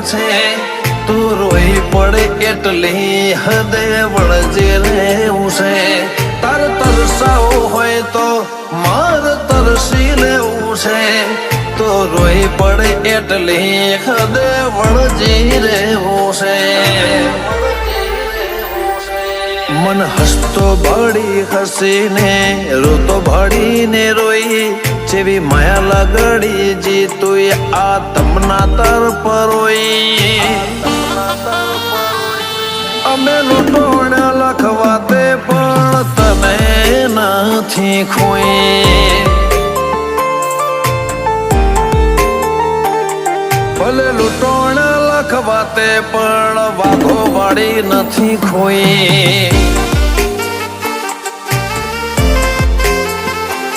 છે તું રોઈ પડે એટલી હદે વળજે રહેવું છે તાર તરસાવું હોય તો માર તરસી લેવું છે તો રોઈ પડે એટલી હદે વળજી રહેવું છે મન હસતો ભાડી હસીને રોતો ભાડીને રોઈ જેવી માયા લગડી જીતુય આ તમના તરફ રોઈ અમે લૂંટોણ લખવા તે પણ તને નથી ખોઈ ભલે લૂંટોણ લખવા તે પણ વાઘો વાળી નથી ખોઈ